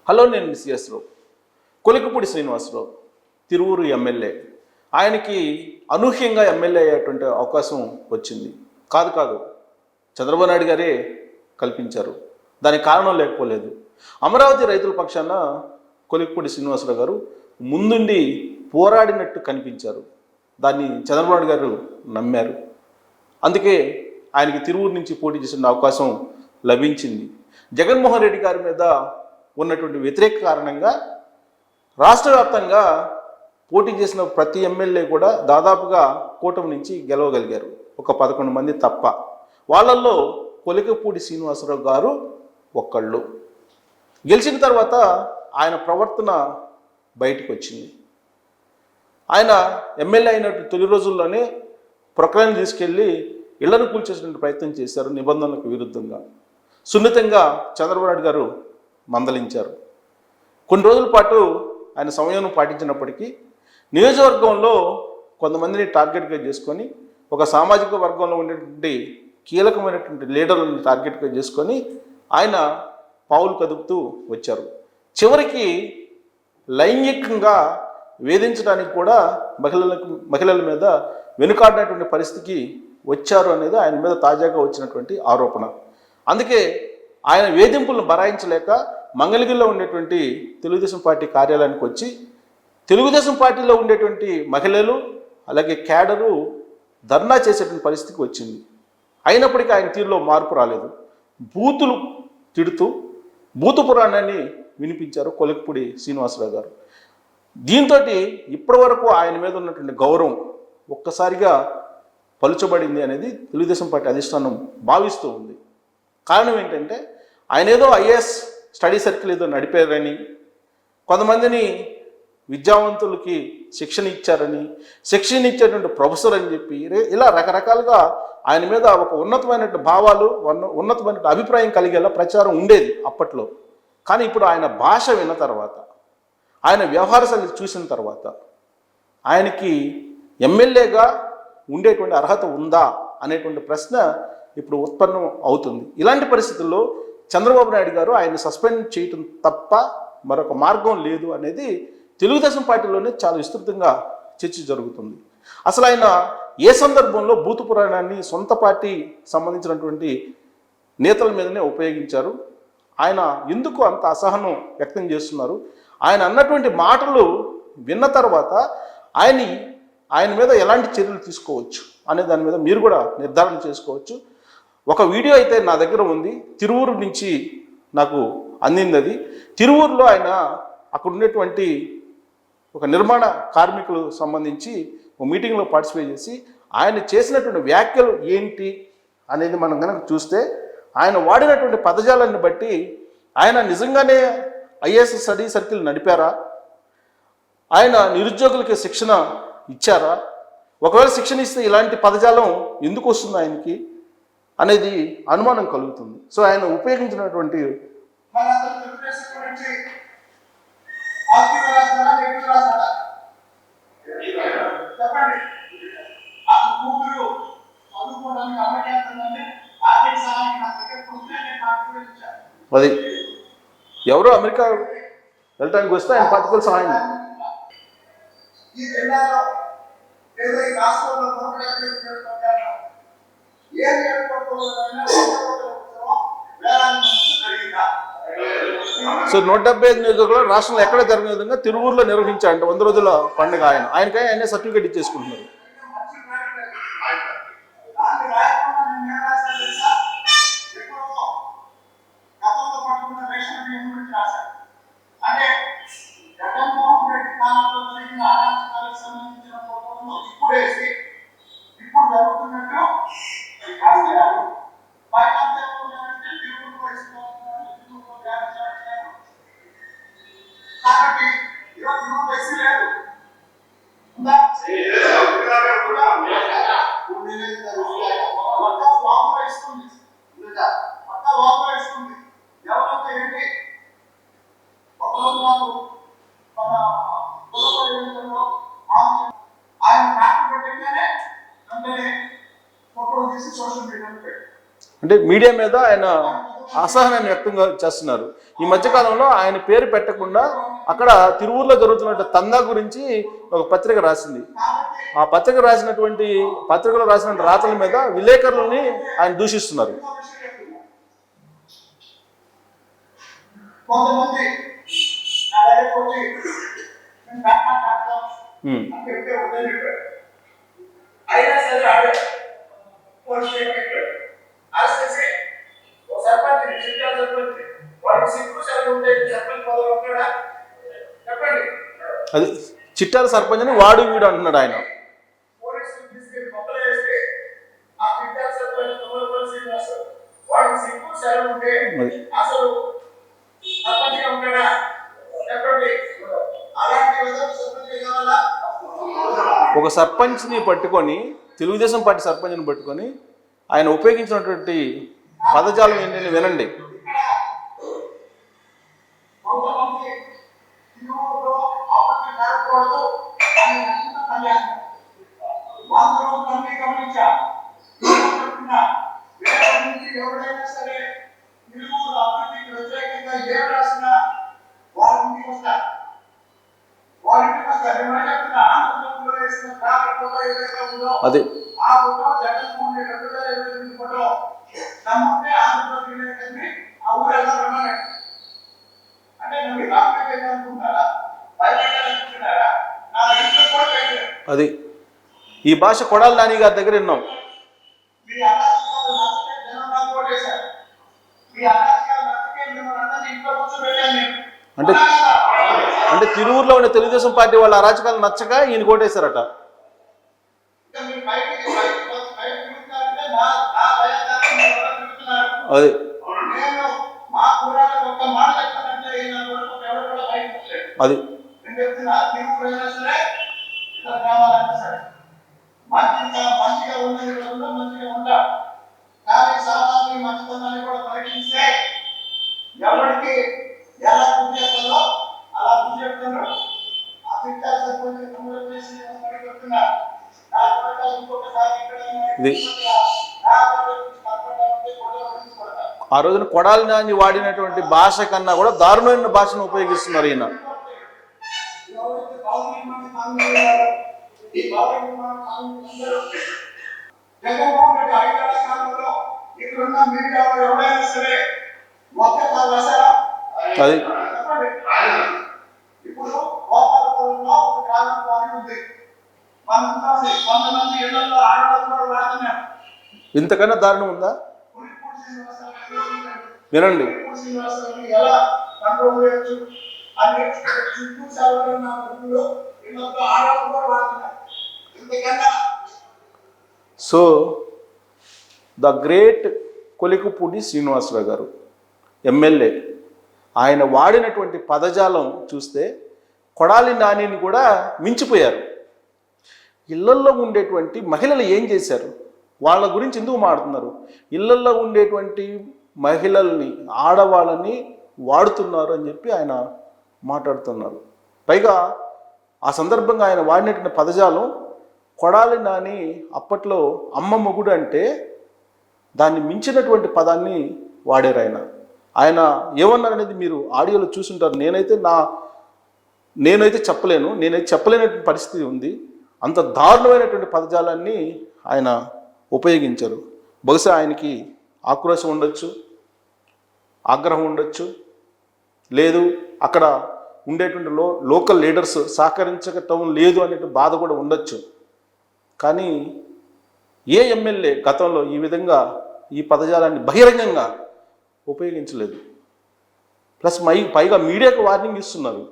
Hello, నేను CS రావు. Kolikapudi Srinivasarao Tiruvuru MLA. ఆయనకి అనూహ్యంగా ఎమ్మెల్యే అయ్యేటువంటి అవకాశం వచ్చింది. కాదు, చంద్రబాబు నాయుడు గారే కల్పించారు. దానికి కారణం లేకపోలేదు. అమరావతి రైతుల పక్షాన కొలికపూడి శ్రీనివాసరావు గారు ముందుండి పోరాడినట్టు కనిపించారు. దాన్ని చంద్రబాబు నాయుడు గారు నమ్మారు. అందుకే ఆయనకి తిరువూరు నుంచి పోటీ చేసిన అవకాశం లభించింది. జగన్మోహన్ రెడ్డి గారి మీద ఉన్నటువంటి వ్యతిరేక కారణంగా రాష్ట్ర వ్యాప్తంగా పోటీ చేసిన ప్రతి ఎమ్మెల్యే కూడా దాదాపుగా కూటమి నుంచి గెలవగలిగారు, ఒక 11 మంది తప్ప. వాళ్ళల్లో కొలికపూడి శ్రీనివాసరావు గారు ఒక్కళ్ళు. గెలిచిన తర్వాత ఆయన ప్రవర్తన బయటకు వచ్చింది. ఆయన ఎమ్మెల్యే అయినట్టు తొలి రోజుల్లోనే ప్రొక్లైన్ తీసుకెళ్ళి ఇళ్లను కూల్చేసినటువంటి ప్రయత్నం చేశారు. నిబంధనలకు విరుద్ధంగా సున్నితంగా చంద్రబాబు నాయుడు గారు మందలించారు. కొన్ని రోజుల పాటు ఆయన సమయం పాటించినప్పటికీ నియోజకవర్గంలో కొంతమందిని టార్గెట్గా చేసుకొని, ఒక సామాజిక వర్గంలో ఉండేటువంటి కీలకమైనటువంటి లీడర్లను టార్గెట్గా చేసుకొని ఆయన పావులు కదుపుతూ వచ్చారు. చివరికి లైంగికంగా వేధించడానికి కూడా మహిళల మీద వెనుకాడినటువంటి పరిస్థితికి వచ్చారు అనేది ఆయన మీద తాజాగా వచ్చినటువంటి ఆరోపణ. అందుకే ఆయన వేధింపులను బరాయించలేక మంగళగిరిలో ఉండేటువంటి తెలుగుదేశం పార్టీ కార్యాలయానికి వచ్చి తెలుగుదేశం పార్టీలో ఉండేటువంటి మహిళలు అలాగే క్యాడరు ధర్నా చేసేటువంటి పరిస్థితికి వచ్చింది. అయినప్పటికీ ఆయన తీరులో మార్పు రాలేదు. బూతులు తిడుతూ బూతు పురాణాన్ని వినిపించారు కొలికపూడి శ్రీనివాసరావు గారు. దీంతో ఇప్పటి వరకు ఆయన మీద ఉన్నటువంటి గౌరవం ఒక్కసారిగా పలుచబడింది అనేది తెలుగుదేశం పార్టీ అధిష్టానం భావిస్తూ ఉంది. కారణం ఏంటంటే ఆయన ఏదో ఐఏఎస్ స్టడీ సర్కిల్ ఏదో నడిపారని, కొంతమందిని విద్యావంతులకి శిక్షణ ఇచ్చారని, శిక్షణ ఇచ్చేటువంటి ప్రొఫెసర్ అని చెప్పి ఇలా రకరకాలుగా ఆయన మీద ఒక ఉన్నతమైనటువంటి భావాలు, ఉన్నతమైన అభిప్రాయం కలిగేలా ప్రచారం ఉండేది అప్పట్లో. కానీ ఇప్పుడు ఆయన భాష విన్న తర్వాత, ఆయన వ్యవహార శైలి చూసిన తర్వాత ఆయనకి ఎమ్మెల్యేగా ఉండేటువంటి అర్హత ఉందా అనేటువంటి ప్రశ్న ఇప్పుడు ఉత్పన్నం అవుతుంది. ఇలాంటి పరిస్థితుల్లో చంద్రబాబు నాయుడు గారు ఆయన సస్పెండ్ చేయటం తప్ప మరొక మార్గం లేదు అనేది తెలుగుదేశం పార్టీలోనే చాలా విస్తృతంగా చర్చ జరుగుతుంది. అసలు ఆయన ఏ సందర్భంలో బూతు పురాణాన్ని సొంత పార్టీ సంబంధించినటువంటి నేతల మీదనే ఉపయోగించారు? ఆయన ఎందుకు అంత అసహనం వ్యక్తం చేస్తున్నారు? ఆయన అన్నటువంటి మాటలు విన్న తర్వాత ఆయన మీద ఎలాంటి చర్యలు తీసుకోవచ్చు అనే దాని మీద మీరు కూడా నిర్ధారణ చేసుకోవచ్చు. ఒక వీడియో అయితే నా దగ్గర ఉంది, తిరువూరు నుంచి నాకు అందింది. అది తిరువూరులో ఆయన అక్కడ ఉండేటువంటి ఒక నిర్మాణ కార్మికులు సంబంధించి ఒక మీటింగ్లో పార్టిసిపేట్ చేసి ఆయన చేసినటువంటి వ్యాఖ్యలు ఏంటి అనేది మనం కనుక చూస్తే, ఆయన వాడినటువంటి పదజాలాన్ని బట్టి ఆయన నిజంగానే ఐఏఎస్ స్టడీ సర్కిల్ నడిపారా? ఆయన నిరుద్యోగులకి శిక్షణ ఇచ్చారా? ఒకవేళ శిక్షణ ఇస్తే ఇలాంటి పదజాలం ఎందుకు వస్తుంది ఆయనకి అనేది అనుమానం కలుగుతుంది. సో ఆయన ఉపయోగించినటువంటి అది ఎవరో అమెరికా వెళ్ళటానికి వస్తే ఆయన పట్టుకోవాలి సహాయం. సో 175 నియోజకవర్గాలు రాష్ట్రంలో ఎక్కడ జరిగిన విధంగా తిరువూరులో నిర్వహించారంట 100 రోజుల పండుగ. ఆయనే సర్టిఫికేట్ ఇచ్చేసుకుంటున్నారు. అంటే మీడియా మీద ఆయన అసహనాన్ని వ్యక్తం చేస్తున్నారు. ఈ మధ్యకాలంలో ఆయన పేరు పెట్టకుండా అక్కడ తిరువూరులో జరుగుతున్న తందా గురించి ఒక పత్రిక రాసింది. ఆ పత్రికలో రాసిన రాతల మీద విలేకరులని ఆయన దూషిస్తున్నారు. అది చిట్టాల సర్పంచ్ అని వాడు వీడు అంటున్నాడు ఆయన. ఒక సర్పంచ్ని పట్టుకొని, తెలుగుదేశం పార్టీ సర్పంచ్ని పట్టుకొని ఆయన ఉపయోగించినటువంటి పదజాలం ఏంటని వినండి. అదే అది ఈ భాష కొడాలి నాని గారి దగ్గర విన్నాం. అంటే అంటే తిరువూరులో ఉన్న తెలుగుదేశం పార్టీ వాళ్ళ అరాచకాలు నచ్చక ఈయన కోటేశారట. అది అది ఆ రోజున కొడాలి నాని వాడినటువంటి భాష కన్నా కూడా దారుణమైన భాషను ఉపయోగిస్తున్నారు ఈయన. అది ఇంతకన్నా దారుణం ఉందా? వినండి. So the great Kolikapudi Srinivasarao గారు ఎమ్మెల్యే, ఆయన వాడినటువంటి పదజాలం చూస్తే కొడాలి నానిని కూడా మించిపోయారు. ఇళ్లల్లో ఉండేటువంటి మహిళలు ఏం చేశారు, వాళ్ళ గురించి ఎందుకు మాట్లాడుతున్నారు? ఇళ్లల్లో ఉండేటువంటి మహిళల్ని, ఆడవాళ్ళని వాడుతున్నారు అని చెప్పి ఆయన మాట్లాడుతున్నారు. పైగా ఆ సందర్భంగా ఆయన వాడినటువంటి పదజాలం, కొడాలి నాని అప్పట్లో అమ్మ మొగుడు అంటే దాన్ని మించినటువంటి పదాన్ని వాడారు ఆయన. ఆయన ఏమన్నారనేది మీరు ఆడియోలో చూసుంటారు. నేనైతే చెప్పలేనటువంటి పరిస్థితి ఉంది. అంత దారుణమైనటువంటి పదజాలాన్ని ఆయన ఉపయోగించారు. బహుశా ఆయనకి ఆక్రోశం ఉండొచ్చు, ఆగ్రహం ఉండొచ్చు, లేదు అక్కడ ఉండేటువంటి లోకల్ లీడర్స్ సహకరించటం లేదు అనే బాధ కూడా ఉండొచ్చు. కానీ ఏ ఎమ్మెల్యే గతంలో ఈ విధంగా ఈ పదజాలాన్ని బహిరంగంగా ఉపయోగించలేదు. ప్లస్ పైగా మీడియాకు వార్నింగ్ ఇస్తున్నారు.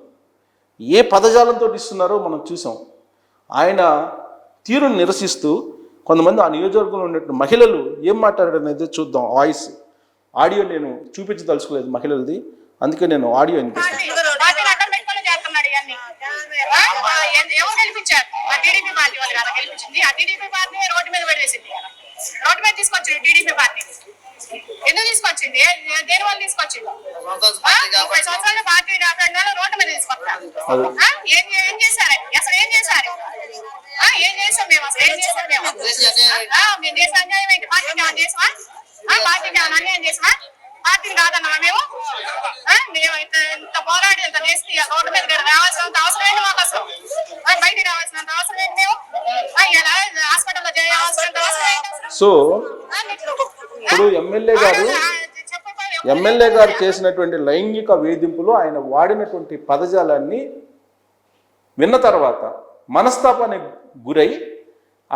ఏ పదజాలంతో ఇస్తున్నారో మనం చూసాం. ఆయన తీరును నిరసిస్తూ కొంతమంది ఆ నియోజకవర్గంలో ఉన్నటువంటి మహిళలు ఏం మాట్లాడారనేది చూద్దాం. వాయిస్ ఆడియో నేను చూపించదలుచుకోలేదు మహిళలది, అందుకే నేను ఆడియో వినిపిస్తాను. ఎందుకు తీసుకొచ్చింది? దేని వాళ్ళు తీసుకొచ్చింది? 30 సంవత్సరాలు పార్టీ రాకుండా రోడ్డు మీద తీసుకొస్తారు. ఏం చేశారు? అసలు ఏం చేశారు? ఏం చేసాం మేము? అసలు ఏం చేసాం మేము చేసే అన్యాయం ఏంటి? పార్టీకి ఏమైనా చేసామా? పార్టీకి ఏమైనా అన్యాయం చేసామా? పార్టీని కాదన్నా మేము మేము ఇంత పోరాడి ఇంత చేసి రోడ్డు మీద రావాల్సినంత అవసరం ఏంటి మాకు అసలు బయటికి రావాల్సినంత అవసరం ఏంటి మేము ఇలా హాస్పిటల్లో చేయాల్సినంత అవసరం ఏంటి అసలు? సో ఇప్పుడు ఎమ్మెల్యే గారు చేసినటువంటి లైంగిక వేధింపులు ఆయన వాడినటువంటి పదజాలాన్ని విన్న తర్వాత మనస్తాపానికి గురై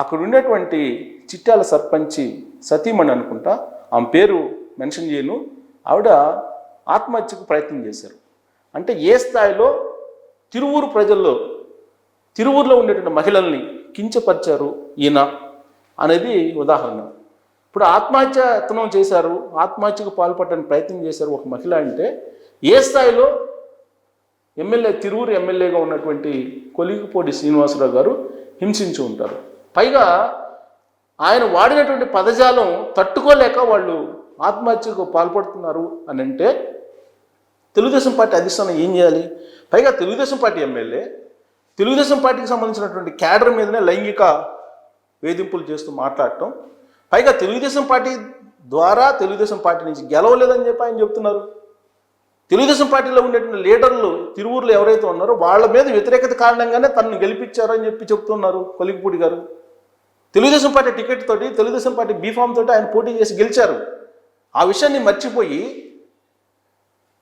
అక్కడ ఉండేటువంటి చిట్యాల సర్పంచి సతీమణి అనుకుంటా ఆమె పేరు మెన్షన్ చేయను, ఆవిడ ఆత్మహత్యకు ప్రయత్నం చేశారు. అంటే ఏ స్థాయిలో తిరువూరు ప్రజల్లో తిరువూరులో ఉండేటువంటి మహిళల్ని కించపరిచారు ఈయన అనేది ఉదాహరణ. ఇప్పుడు ఆత్మహత్యతనం చేశారు, ఆత్మహత్యకు పాల్పడడానికి ప్రయత్నం చేశారు ఒక మహిళ అంటే ఏ స్థాయిలో తిరువూరు ఎమ్మెల్యేగా ఉన్నటువంటి కొలిగిపూడి శ్రీనివాసరావు గారు హింసించి ఉంటారు. పైగా ఆయన వాడినటువంటి పదజాలం తట్టుకోలేక వాళ్ళు ఆత్మహత్యకు పాల్పడుతున్నారు అని అంటే తెలుగుదేశం పార్టీ అధిష్టానం ఏం చేయాలి? పైగా తెలుగుదేశం పార్టీ ఎమ్మెల్యే తెలుగుదేశం పార్టీకి సంబంధించినటువంటి క్యాడర్ మీదనే లైంగిక వేధింపులు చేస్తూ మాట్లాడటం, పైగా తెలుగుదేశం పార్టీ ద్వారా తెలుగుదేశం పార్టీ నుంచి గెలవలేదని చెప్పి ఆయన చెప్తున్నారు. తెలుగుదేశం పార్టీలో ఉండేటువంటి లీడర్లు తిరువూరులో ఎవరైతే ఉన్నారో వాళ్ళ మీద వ్యతిరేకత కారణంగానే తనను గెలిపించారని చెప్పి చెప్తున్నారు కొలిగిపూడి గారు. తెలుగుదేశం పార్టీ టికెట్ తోటి తెలుగుదేశం పార్టీ బీఫామ్ తోటి ఆయన పోటీ చేసి గెలిచారు. ఆ విషయాన్ని మర్చిపోయి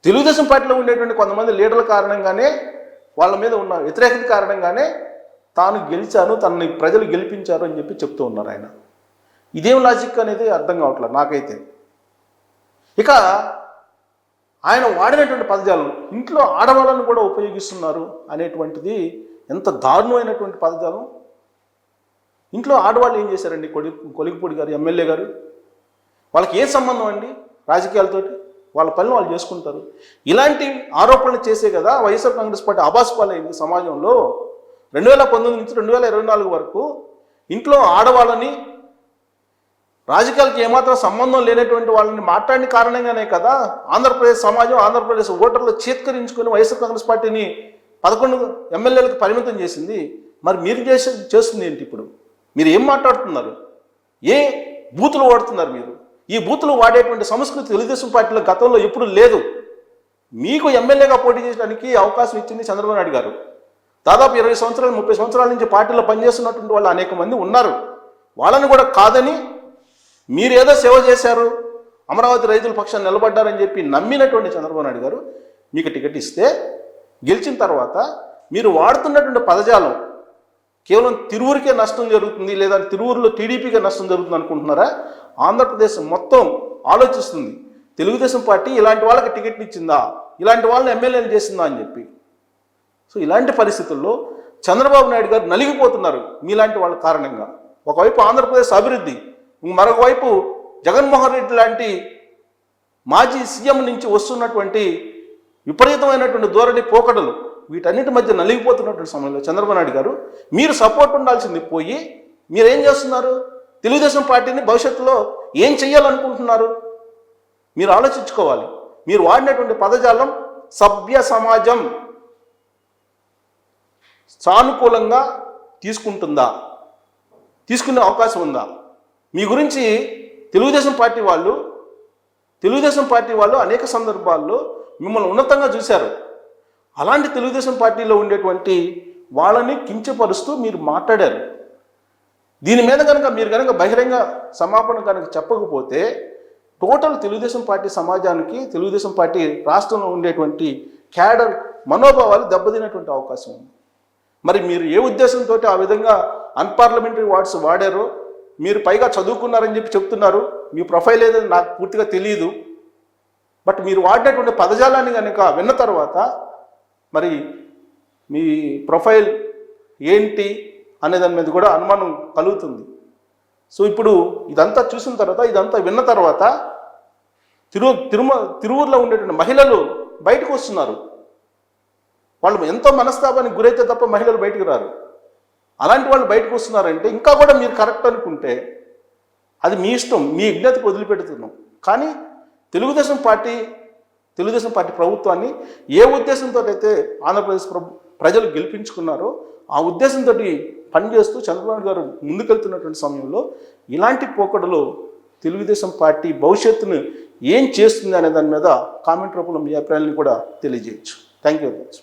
తెలుగుదేశం పార్టీలో ఉండేటువంటి కొంతమంది లీడర్ల కారణంగానే వాళ్ళ మీద ఉన్న వ్యతిరేకత కారణంగానే తాను గెలిచాను, తనని ప్రజలు గెలిపించారు అని చెప్పి చెప్తూ ఉన్నారు ఆయన. ఇదేం లాజిక్ అనేది అర్థం కావట్లేదు నాకైతే. ఇక ఆయన వాడినటువంటి పదజాలం ఇంట్లో ఆడవాళ్ళను కూడా ఉపయోగిస్తున్నారు అనేటువంటిది ఎంత దారుణమైనటువంటి పదజాలం. ఇంట్లో ఆడవాళ్ళు ఏం చేశారండి? కొలిగిపూడి గారు ఎమ్మెల్యే గారు వాళ్ళకి ఏ సంబంధం అండి రాజకీయాలతోటి? వాళ్ళ పనులు వాళ్ళు చేసుకుంటారు. ఇలాంటి ఆరోపణలు చేసే కదా వైఎస్ఆర్ కాంగ్రెస్ పార్టీ అబాస్పాలైంది సమాజంలో. 2019 నుంచి 2024 వరకు ఇంట్లో ఆడవాళ్ళని రాజకీయాలకు ఏమాత్రం సంబంధం లేనటువంటి వాళ్ళని మాట్లాడిన కారణంగానే కదా ఆంధ్రప్రదేశ్ సమాజం, ఆంధ్రప్రదేశ్ ఓటర్లు చేత్కరించుకొని వైఎస్ఆర్ కాంగ్రెస్ పార్టీని 11 ఎమ్మెల్యేలకు పరిమితం చేసింది. మరి మీరు చేస్తుంది ఏంటి? ఇప్పుడు మీరు ఏం మాట్లాడుతున్నారు? ఏ బూతులు వాడుతున్నారు మీరు? ఈ బూతులు వాడేటువంటి సంస్కృతి తెలుగుదేశం పార్టీలో గతంలో ఎప్పుడు లేదు. మీకు ఎమ్మెల్యేగా పోటీ చేయడానికి అవకాశం ఇచ్చింది చంద్రబాబు నాయుడు గారు. దాదాపు 20 సంవత్సరాలు 30 సంవత్సరాల నుంచి పార్టీలో పనిచేస్తున్నటువంటి వాళ్ళు అనేక మంది ఉన్నారు. వాళ్ళని కూడా కాదని మీరేదో సేవ చేశారు, అమరావతి రైతుల పక్షాన్ని నిలబడ్డారని చెప్పి నమ్మినటువంటి చంద్రబాబు నాయుడు గారు మీకు టికెట్ ఇస్తే గెలిచిన తర్వాత మీరు వాడుతున్నటువంటి పదజాలం కేవలం తిరువూరుకే నష్టం జరుగుతుంది లేదా తిరువూరులో టీడీపీకే నష్టం జరుగుతుంది అనుకుంటున్నారా? ఆంధ్రప్రదేశ్ మొత్తం ఆలోచిస్తుంది తెలుగుదేశం పార్టీ ఇలాంటి వాళ్ళకి టికెట్లు ఇచ్చిందా, ఇలాంటి వాళ్ళని ఎమ్మెల్యేలు చేసిందా అని చెప్పి. సో ఇలాంటి పరిస్థితుల్లో చంద్రబాబు నాయుడు గారు నలిగిపోతున్నారు మీలాంటి వాళ్ళ కారణంగా. ఒకవైపు ఆంధ్రప్రదేశ్ అభివృద్ధి, మరొకవైపు జగన్మోహన్ రెడ్డి లాంటి మాజీ సీఎం నుంచి వస్తున్నటువంటి విపరీతమైనటువంటి ధోరణి పోకడలు, వీటన్నిటి మధ్య నలిగిపోతున్నటువంటి సమయంలో చంద్రబాబు నాయుడు గారు మీరు సపోర్ట్ ఉండాల్సింది పోయి మీరేం చేస్తున్నారు? తెలుగుదేశం పార్టీని భవిష్యత్తులో ఏం చెయ్యాలనుకుంటున్నారు మీరు ఆలోచించుకోవాలి. మీరు వాడినటువంటి పదజాలం సభ్య సమాజం సానుకూలంగా తీసుకుంటుందా, తీసుకునే అవకాశం ఉందా? మీ గురించి తెలుగుదేశం పార్టీ వాళ్ళు అనేక సందర్భాల్లో మిమ్మల్ని ఉన్నతంగా చూశారు. అలాంటి తెలుగుదేశం పార్టీలో ఉండేటువంటి వాళ్ళని కించపరుస్తూ మీరు మాట్లాడారు. దీని మీద మీరు కనుక బహిరంగ సమాపణ కనుక చెప్పకపోతే టోటల్ తెలుగుదేశం పార్టీ సమాజానికి, తెలుగుదేశం పార్టీ రాష్ట్రంలో ఉండేటువంటి క్యాడర్ మనోభావాలు దెబ్బతినేటువంటి అవకాశం ఉంది. మరి మీరు ఏ ఉద్దేశంతో ఆ విధంగా అన్పార్లమెంటరీ వర్డ్స్ వాడారో, మీరు పైగా చదువుకున్నారని చెప్పి చెప్తున్నారు, మీ ప్రొఫైల్ ఏదో నాకు పూర్తిగా తెలియదు. బట్ మీరు వాడినటువంటి పదజాలాన్ని కనుక విన్న తర్వాత మరి మీ ప్రొఫైల్ ఏంటి అనే దాని మీద కూడా అనుమానం కలుగుతుంది. సో ఇప్పుడు ఇదంతా చూసిన తర్వాత, ఇదంతా విన్న తర్వాత తిరువూరులో ఉండేటువంటి మహిళలు బయటకు వస్తున్నారు. వాళ్ళు ఎంతో మనస్తాపానికి గురైతే తప్ప మహిళలు బయటకు రారు. అలాంటి వాళ్ళు బయటకు వస్తున్నారంటే ఇంకా కూడా మీరు కరెక్ట్ అనుకుంటే అది మీ ఇష్టం, మీ విజ్ఞతకు వదిలిపెడుతున్నాం. కానీ తెలుగుదేశం పార్టీ ప్రభుత్వాన్ని ఏ ఉద్దేశంతో అయితే ఆంధ్రప్రదేశ్ ప్రజలు గెలిపించుకున్నారో ఆ ఉద్దేశంతో పనిచేస్తూ చంద్రబాబు గారు ముందుకెళ్తున్నటువంటి సమయంలో ఇలాంటి పోకడలు తెలుగుదేశం పార్టీ భవిష్యత్తును ఏం చేస్తుంది అనే దాని మీద కామెంట్ రూపంలో మీ అభిప్రాయాలను కూడా తెలియజేయచ్చు. Thank you very much.